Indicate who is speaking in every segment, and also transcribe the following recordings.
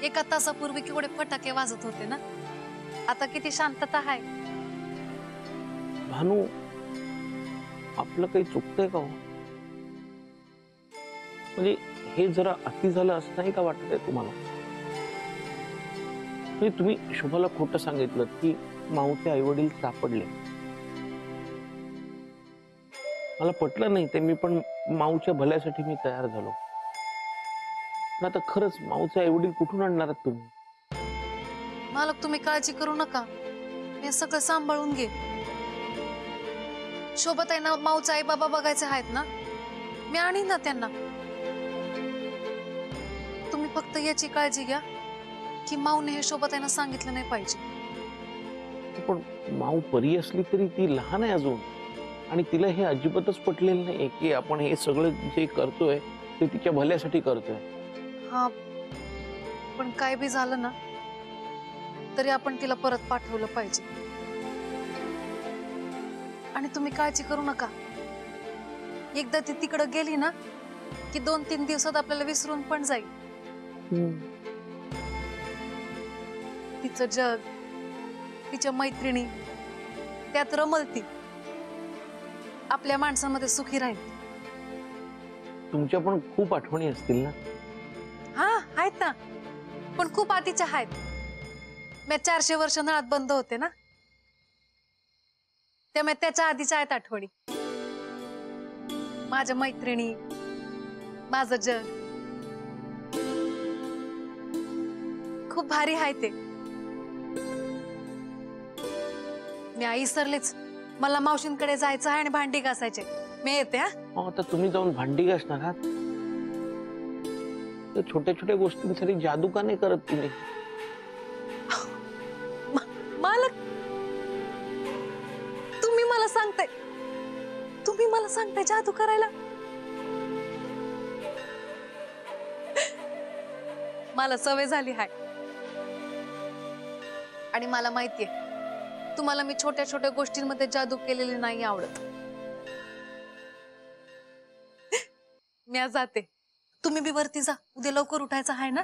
Speaker 1: एका तासापूर्वी केवढे फटाके वाजत होते ना, आता किती शांतता आहे.
Speaker 2: भानू, आपलं काही चुकतंय का हो? म्हणजे हे जरा अति झालं असं नाही का वाटतंय तुम्हाला? म्हणजे तुम्ही शुभाला खोटं सांगितलं की माऊचे आई वडील सापडले. मला पटलं नाही ते, मी पण माऊच्या भल्यासाठी मी तयार झालो. पण आता खरंच माऊचे आई वडील कुठून आणणार आहात तुम्ही?
Speaker 1: मालक, तुम्ही काळजी करू नका, मी सगळं सांभाळून घे. सोबत आहे ना, माऊचा आई बाबा बघायचे आहेत ना, मी आणीन ना त्यांना. तुम्ही फक्त याची काळजी घ्या की माऊने हे सोबत आहे ना सांगितलं नाही पाहिजे.
Speaker 2: पण माऊ परी असली तरी ती लहान आहे अजून, आणि तिला हे अजिबातच पटलेलं नाही की आपण हे सगळं जे करतोय ते तिच्या भल्यासाठी करतोय.
Speaker 1: हा, पण काय बी झालं ना तरी आपण तिला परत पाठवलं पाहिजे. आणि तुम्ही काळजी करू नका, एकदा ती तिकडे गेली ना की 2-3 दिवसात आपल्याला विसरून पण जाईल. तिचं जग, तिच्या मैत्रिणी त्यात रमलती, आपल्या माणसामध्ये सुखी राहील.
Speaker 2: तुमच्या पण खूप आठवणी असतील ना?
Speaker 1: हा, आहेत ना, पण खूप आधीच्या आहेत. मी 400 वर्ष नळात बंद होते ना, त्यामुळे त्याच्या आधीच्या आहेत आठवणी. माझ्या मैत्रिणी, माझं जग खूप भारी आहे ते. मी आई विसरलेच, मला मावशींकडे जायचं आहे आणि भांडी घासायचे. मी येते. हा,
Speaker 2: आता तुम्ही जाऊन भांडी घासणार आहात? छोट्या छोट्या गोष्टींसाठी जादू का नाही करत तुम्ही?
Speaker 1: मालक, तुम्ही मला सांगताय जादू करायला? मला सवय झाली आहे आणि मला माहितीये तुम्हाला मी छोट्या छोट्या गोष्टींमध्ये जादू केलेली नाही आवडत. मी आज जाते, तुम्ही बी वरती जा, उद्या लवकर उठायचं आहे ना.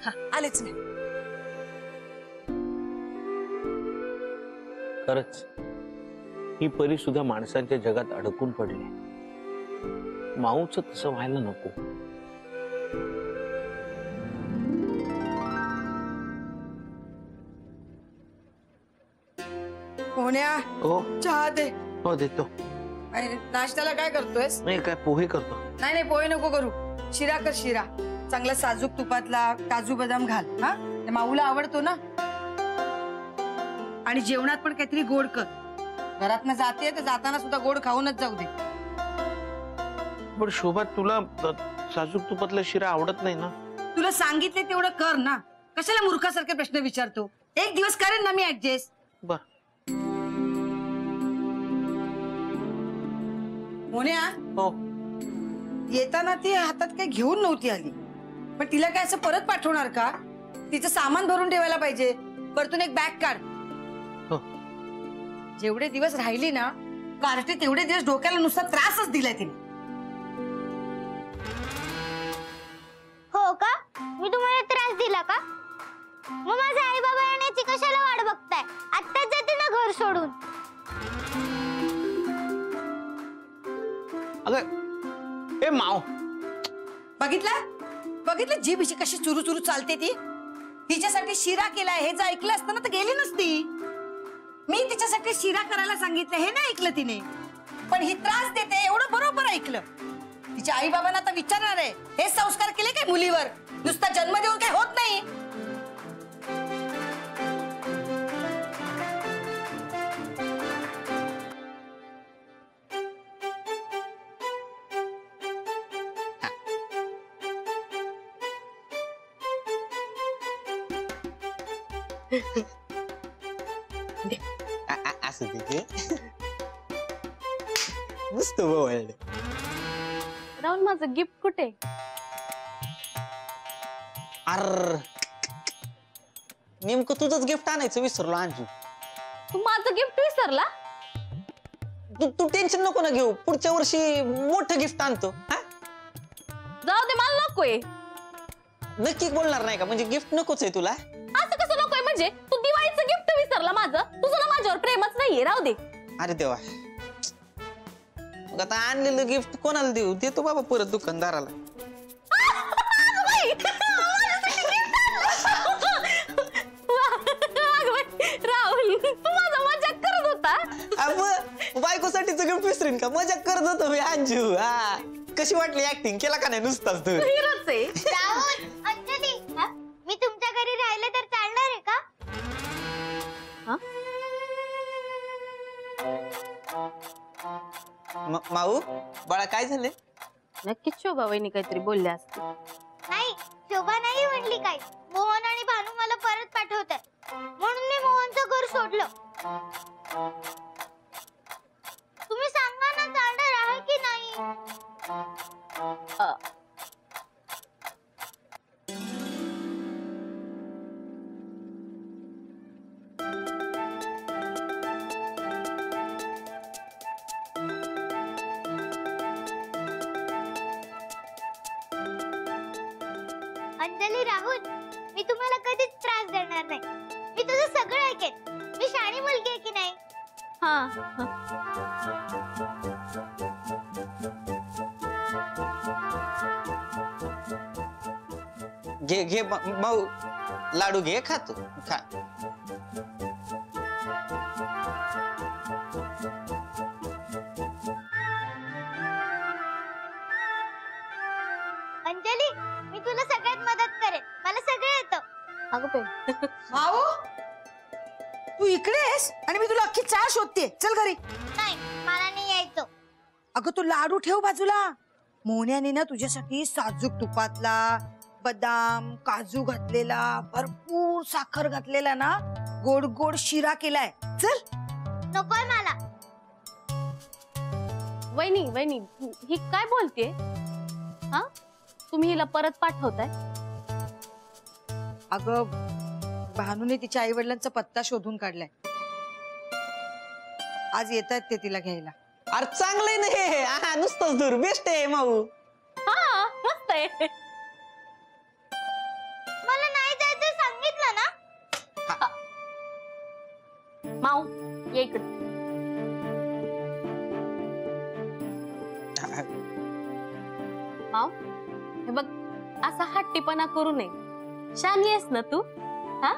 Speaker 1: हा, आलेच मी.
Speaker 2: खरंच ही परी सुद्धा माणसांच्या जगात अडकून पडली. माऊचं तसं व्हायला नको.
Speaker 3: पोहण्या,
Speaker 2: हो,
Speaker 3: चहा दे.
Speaker 2: हो देतो.
Speaker 3: आणि नाश्त्याला काय करतोयस?
Speaker 2: नाही, काय पोहे करतो.
Speaker 3: नाही नाही, पोहे नको करू, शिरा कर. शिरा चांगला साजूक तुपातला, काजू बदाम घाल. हा, ते माऊला आवडतो ना. आणि जेवणात पण काहीतरी गोड कर. घरातनं जाते तर जाताना सुद्धा गोड खाऊनच जाऊ दे.
Speaker 2: पण शोभा, तुला साजूक तुपातला शिरा आवडत नाही ना?
Speaker 3: तुला सांगितले तेवढं कर ना, कशाला मूर्खासारखे प्रश्न विचारतो? एक दिवस करेन ना मी ऍडजस्ट.
Speaker 2: बर.
Speaker 3: मोन्या,
Speaker 2: हो,
Speaker 3: येताना ती हातात काही घेऊन नव्हती आली, पण तिला काय असं परत पाठवणार का? तिचं सामान भरून ठेवायला पाहिजे. परतून एक बॅग काढ.
Speaker 2: हो.
Speaker 3: जेवढे दिवस राहिली ना कार्टे, तेवढे दिवस डोक्याला नुसता त्रासच दिलाय तिने.
Speaker 4: हो का? मी तुम्हाला त्रास दिला का? मग माझे आई बाबा येण्याची कशाला वाट बघताय? आत्ताच जाते ना घर सोडून.
Speaker 2: अगं ए माव,
Speaker 3: बघितलं जीभ हिची कशी चुरू चुरू चालते ती. तिच्यासाठी शिरा केलाय हे जर ऐकलं असतं ना तर गेली नसती. मी तिच्यासाठी शिरा करायला सांगितलं हे नाही ऐकलं तिने, पण ही त्रास देते एवढं बरोबर ऐकलं. तिच्या आई बाबांना आता विचारणार आहे, हे संस्कार केले काय मुलीवर? नुसता जन्म देऊन काय होत नाही.
Speaker 5: असं तिथे मस्त बोलले.
Speaker 1: राहुल, माझं गिफ्ट कुठे?
Speaker 5: अर नेमकं तुझंच गिफ्ट आणायचं विसरलो अंजू.
Speaker 1: तू माझं गिफ्ट विसरला?
Speaker 5: तू टेन्शन नको ना घेऊ, पुढच्या वर्षी मोठं गिफ्ट आणतो. हा,
Speaker 1: जाऊ दे, मला नकोय.
Speaker 5: नक्की बोलणार नाही का? म्हणजे गिफ्ट नकोच आहे तुला?
Speaker 6: असं कसं नकोय म्हणजे? तू दिवाळीचं गिफ्ट विसरला माझं. तुझं ना माझ्यावर प्रेमच नाहीये, राहू दे.
Speaker 5: अरे देवा, मग आता आणलेलं गिफ्ट कोणाला देऊ? देतो बाबा परत दुकानदाराला.
Speaker 6: राहुल, तू माझा मजाक करत होता.
Speaker 5: बायकोसाठीच गिफ्ट विसरीन का? मजाक करत होतो मी अंजू. हा, कशी वाटली ऍक्टिंग? केला का नाही नुसताच तू?
Speaker 6: हिरोच आहे.
Speaker 4: राहुल, अंजली, मी तुमच्या घरी राहिले तर चालणार आहे का?
Speaker 5: माऊ बाळा, काय झाले?
Speaker 6: नक्कीच शोभा वहिनी काहीतरी बोलल्या असतील.
Speaker 4: नाही, शोभा नाही म्हणली काही. मोहन आणि भानू मला परत पाठवतात म्हणून मी मोहनचं घर सोडलं. तुम्ही सांगा ना, चालणार आहे की नाही? अंजली, राहुल, मी तुम्हाला कधीच त्रास देणार नाही. मी तुझं सगळं ऐकेन. मी शाणी मुलगी आहे की नाही?
Speaker 5: घे घे माऊ, लाडू घे, खा तू, खा.
Speaker 4: अंजली, मी तुला सगळ्यात मदत करेन. मला सगळं येतं.
Speaker 6: अगं बाई,
Speaker 3: माऊ, तू इकडे आहेस आणि मी तुला अख्खी चहा शोधते. चल घरी.
Speaker 4: नाही, मला नाही यायचं.
Speaker 3: अगं तू लाडू ठेव बाजूला. मोहन्याने ना तुझ्यासाठी साजूक तुपातला, बदाम, काजू घातलेला, भरपूर साखर घातलेला ना गोड गोड शिरा केलाय. चल.
Speaker 4: नकोय मला.
Speaker 6: वहिनी वहिनी, ही काय बोलतेय? हा, तुम्ही हिला परत पाठवताय?
Speaker 3: अगं, भानूने तिच्या आई वडिलांचा पत्ता शोधून काढलाय. आज येतात ते तिला घ्यायला.
Speaker 5: अरे चांगलंय ना हे. हा, नुसतंच दूर बेस्ट आहे माऊ.
Speaker 6: हा, मस्त आहे.
Speaker 4: मला नाही जायचं सांगितलं ना.
Speaker 6: माऊ, ये इकडे. माऊ, हे बघ, असा हट्टीपणा करू नये. शानी आहेस ना तू? हा,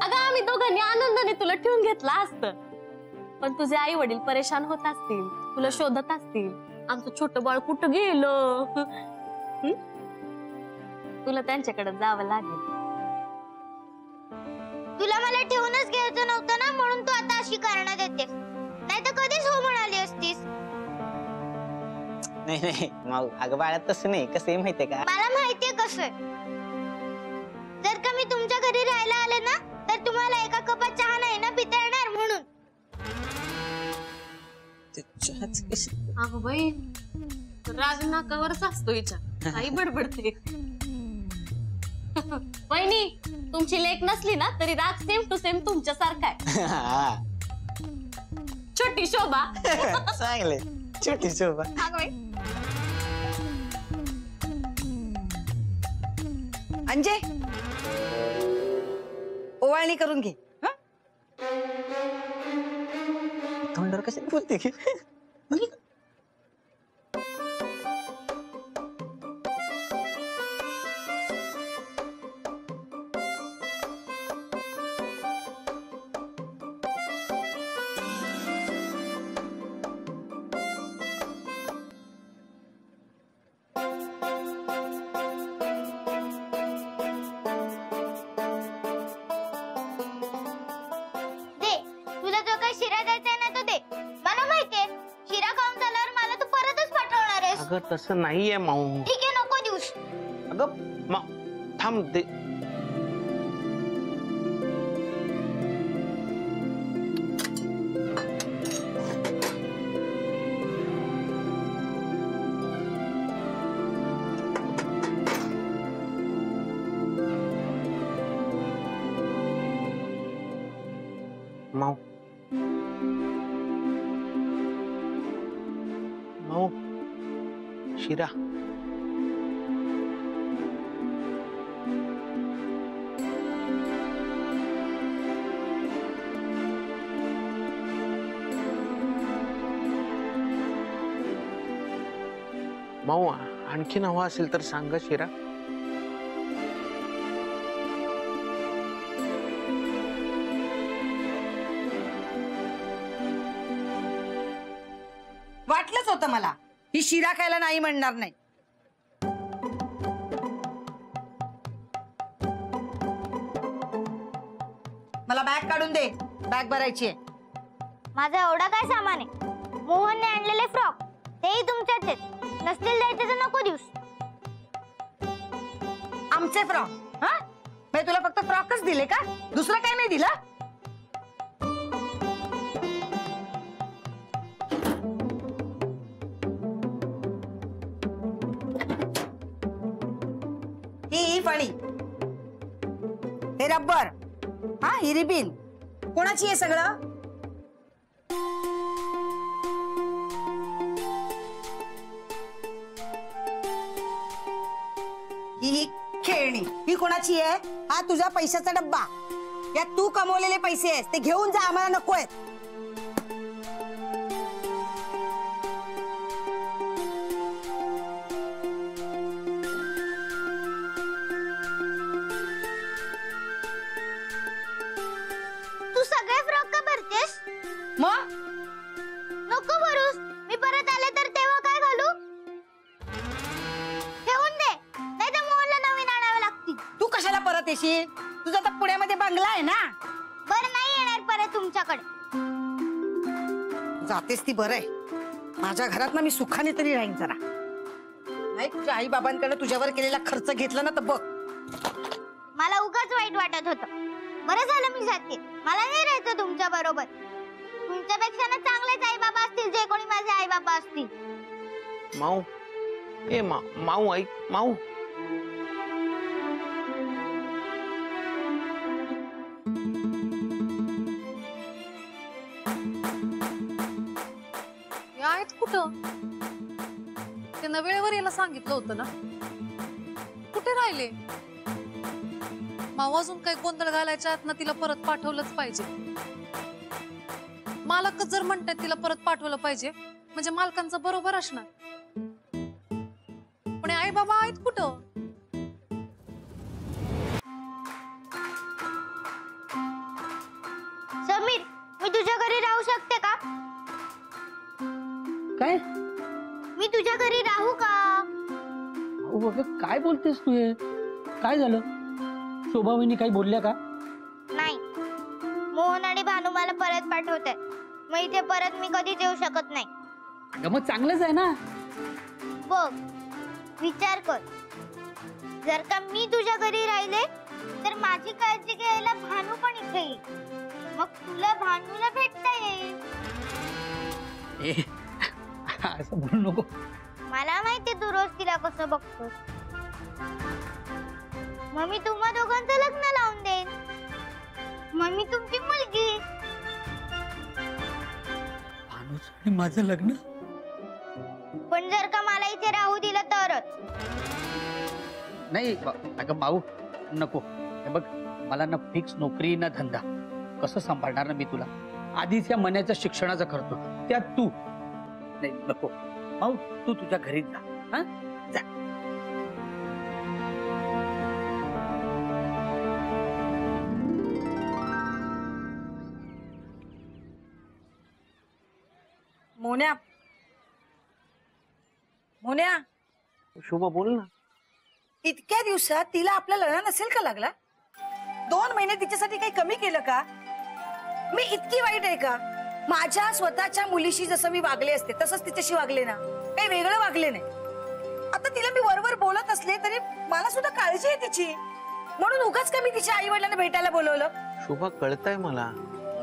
Speaker 6: अगं आम्ही दोघांनी आनंदाने तुला ठेवून घेतला असतं, पण तुझे आई वडील परेशान होत असतील, तुला शोधत असतील. आमचं छोटं बाळ कुठं गेलं? तुला त्यांच्याकडे जावं लागेल.
Speaker 4: तुला मला ठेवूनच घ्यायचं नव्हतं ना, म्हणून तू आता अशी कारण देतेस. नाही तर कधीच हो म्हणाली असतीस.
Speaker 5: नाही नाही माऊ, अगं बाळा तसं नाही. कसं आहे माहितीये का?
Speaker 4: मला माहितीये कसं. जर का मी तुमच्या घरी राहायला आले ना, तर तुम्हाला एका कपात चहा नाही ना पिता येणार म्हणून.
Speaker 6: अगं बाई, राग नाकावरच असतो हिच्या. काही बडबडते. वहिनी, तुमची लेक नसली ना तरी राग सेम टू सेम तुमच्या सारखा आहे. छोटी शोभा.
Speaker 5: चांगले, छोटी शोभा.
Speaker 6: अगं बाई,
Speaker 3: अंजे, ओवाळणी करून घे.
Speaker 5: तोंडावर कशी बोलते की?
Speaker 4: दे, तुला जो काही शिरा द्यायचा आहे ना तो दे. मला माहितीये शिरा खाऊन झाल्यावर मला तू परतच पाठवणार आहेस.
Speaker 2: अगं तसं नाहीये माऊ.
Speaker 4: ठीक आहे, नको दिवस.
Speaker 2: अगं थांब ते. माऊ, माऊ, शिरा. माऊ आणखीन हवा असेल तर सांगा शिरा.
Speaker 3: वाटलंच होतं मला ही शिरा खायला नाही म्हणणार नाही. मला बॅग काढून दे, बॅग भरायची आहे.
Speaker 4: माझा एवढा काय सामान आहे? मोहनने आणलेले फ्रॉक तेही तुमच्याच आहेत. नसतील द्यायचे तर नको दिवस.
Speaker 3: आमचे फ्रॉक? हा, मी तुला फक्त फ्रॉकच दिले का? दुसरं काय नाही दिलं? ही फणी, हे रबर, हा ही रिबीन कोणाची आहे सगळं? ही खेळणी ही कोणाची आहे? हा तुझा पैशाचा डब्बा. यात तू कमवलेले पैसे आहेत, ते घेऊन जा, आम्हाला नको आहेत.
Speaker 4: तू सगळे फ्रॉक का भरतेस?
Speaker 3: मग
Speaker 4: नको भरूस. मी परत आले तर तेव्हा काय घालू? ठेवून दे, नाही तर मोहनला नवीन आणावे लागतील.
Speaker 3: तू कशाला परत येशील? तुझा तर पुण्यामध्ये बंगला आहे ना.
Speaker 4: बरं नाही येणार परत तुमच्याकडे.
Speaker 3: जातेस ती बरं आहे. माझ्या घरात ना मी सुखाने तरी राहीन जरा. नाही तुझ्या आई बाबांकडे तुझ्यावर केलेला खर्च घेतला ना तर बघ.
Speaker 4: मला उगाच वाईट वाटत होतं. बरं झालं मी जाते. मला नाही राहायचं तुमच्या बरोबर. तुमच्यापेक्षा ना चांगलेच आई बाबा असतील जे कोणी माझे आई बाबा असतील.
Speaker 2: माऊ ए माऊ ऐक माऊ.
Speaker 1: हे आहेत कुठं? त्यांना वेळेवर यायला सांगितलं होतं ना. कुठे राहिले? माऊ अजून काही गोंधळ घालायच्या आत ना तिला परत पाठवलंच पाहिजे. मालकच जर म्हणतात तिला परत पाठवलं पाहिजे म्हणजे मालकांचं बरोबर असणार. पण आई बाबा आहेत कुठं?
Speaker 4: समीर, मी तुझ्या घरी राहू शकते का?
Speaker 7: काय?
Speaker 4: मी तुझ्या घरी राहू का?
Speaker 7: अहो अगं काय बोलतेस तू? हे काय झालं? शोभा वहिनी काही बोलल्या का?
Speaker 4: नाही. मोहन आणि भानू मला परत पाठवते. मग इथे परत मी कधीच येऊ शकत नाही.
Speaker 7: अगं मग चांगलंच आहे ना.
Speaker 4: बघ, विचार कर. जर का मी तुझ्या घरी राहिले तर माझी काळजी घ्यायला भानू पण इथे येईल. मग तुला भानूला भेटता येईल.
Speaker 7: ए, असं बोलू नको.
Speaker 4: मला माहिती तू रोज तिला कसं बघतोस. मग मी तुम्हा दोघांचं लग्न लावून देईन. मग मी तुमची मुलगी.
Speaker 7: भानूच आणि माझं लग्न?
Speaker 4: पण जर का मला इथे राहू दिलं तरच.
Speaker 7: नाही अगं माऊ नको. हे बघ, मला ना फिक्स नोकरी ना धंदा. कसं सांभाळणार ना मी तुला? आधीच या मनाच्या शिक्षणाचा करतो, त्यात तू. नाही नको माऊ, तू तुझ्या घरीच जा. हा जा.
Speaker 3: मोन्या, मोन्या,
Speaker 2: शोभा बोल ना.
Speaker 3: इतक्या दिवसात तिला आपला लढा नसेल का लागला? 2 महिने तिच्यासाठी काही कमी केलं का? मी इतकी वाईट आहे का? माझ्या स्वतःच्या मुलीशी जसं मी वागले असते तसंच तिच्याशी वागले ना. काही वेगळं वागले नाही. आता तिला मी वरवर बोलत असले तरी मला सुद्धा काळजी आहे तिची. म्हणून उगाच का मी तिच्या आई वडिलांना भेटायला बोलवलं?
Speaker 2: शोभा कळतंय मला.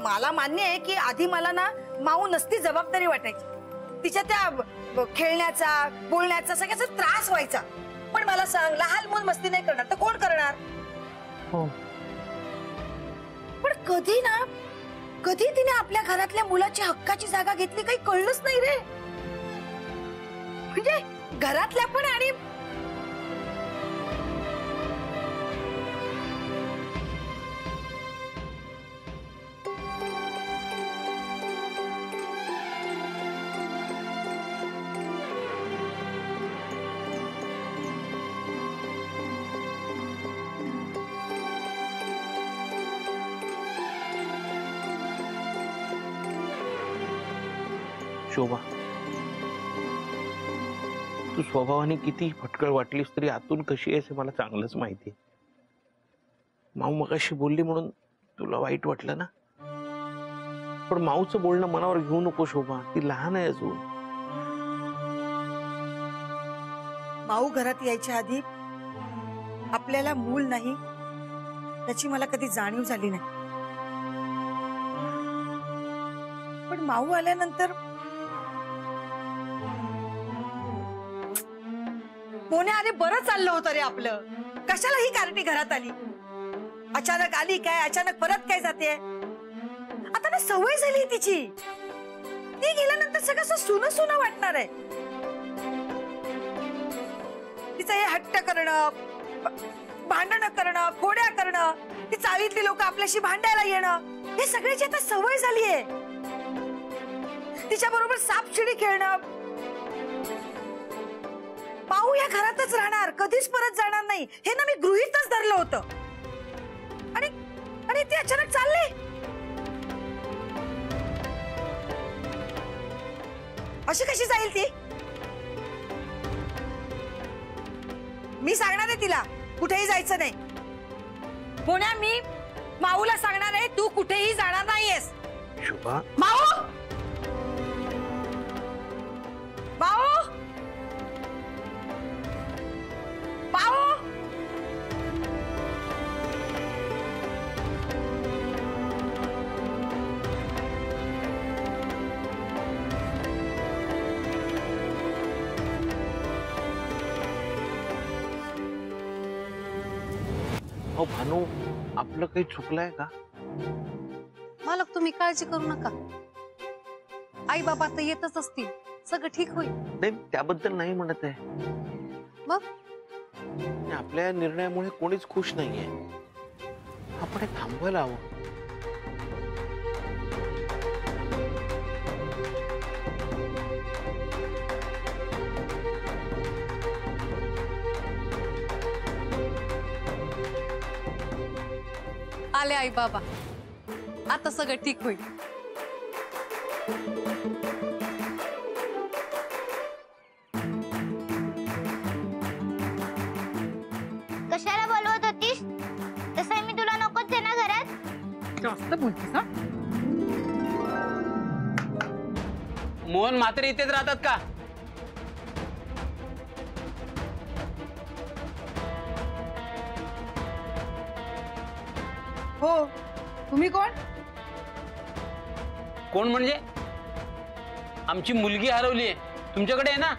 Speaker 3: मला मान्य आहे की आधी मला ना माऊ नसती जबाबदारी वाटायची. तिच्या त्या खेळण्याचा बोलण्याचा सगळ्याचा त्रास व्हायचा. पण मला सांग, लहान मूल मस्ती नाही करणार तर कोण करणार?
Speaker 2: हो.
Speaker 3: पण कधी तिने आपल्या घरातल्या मुलाची हक्काची जागा घेतली काही कळलंच नाही रे. म्हणजे घरातल्या पण आणि
Speaker 2: शोभा, तू स्वभावाने किती फटकळ वाटलीस तरी आतून कशी आहेस हे मला चांगलंच माहिती. माऊ मगाशी बोलली म्हणून तुला वाईट वाटलं ना, पण माऊचं बोलणं मनावर घेऊ नको शोभा, ती लहान आहे अजून.
Speaker 3: माऊ घरात यायच्या आधी आपल्याला मूल नाही त्याची मला कधी जाणीव झाली नाही, पण माऊ आल्यानंतर मोने अरे बरं चाललं होतं रे आपलं. कशाला ही कार्टी घरात आली? अचानक आली काय, अचानक परत काय जाते? आता ना सवय झाली तिची. ती गेल्यानंतर सगळं असं सुनं सुनं वाटणार आहे. तिचं हे हट्ट करणं, भांडणं करणं, खोड्या करणं, ती चाळीतली लोक आपल्याशी भांडायला येणं, हे सगळ्याची आता सवय झालीये. तिच्या बरोबर सापशिडी खेळणं. माऊ या घरातच राहणार, कधीच परत जाणार नाही हे ना मी गृहीतच धरलं होतं. आणि ती अचानक चालले. अशी कशी जाईल ती? मी सांगणार आहे तिला कुठेही जायचं नाही. मोन्या, मी माऊला सांगणार आहे तू कुठेही जाणार नाहीयेस.
Speaker 2: शोभा,
Speaker 3: माऊ, माऊ, माऊ.
Speaker 2: अहो भानू, आपलं काही चुकलंय का?
Speaker 1: मालक तुम्ही काळजी करू नका, आई बाबा आता येतच असतील, सगळं ठीक होईल.
Speaker 2: नाही, त्याबद्दल नाही म्हणत आहे.
Speaker 1: मग
Speaker 2: आपल्या निर्णयामुळे कोणीच खुश नाहीये. आपण हे थांबवायला हवं.
Speaker 1: आले आई बाबा, आता सगळं ठीक होईल.
Speaker 4: कशाला बोलवत होतीस? तसं मी तुला नकोच आहे ना घरात.
Speaker 8: जास्त बोलतीस हा?
Speaker 5: मोहन म्हात्रे इथेच राहतात का?
Speaker 8: हो, तुम्ही कोण?
Speaker 5: कोण म्हणजे? आमची मुलगी हरवली आहे, तुमच्याकडे आहे ना?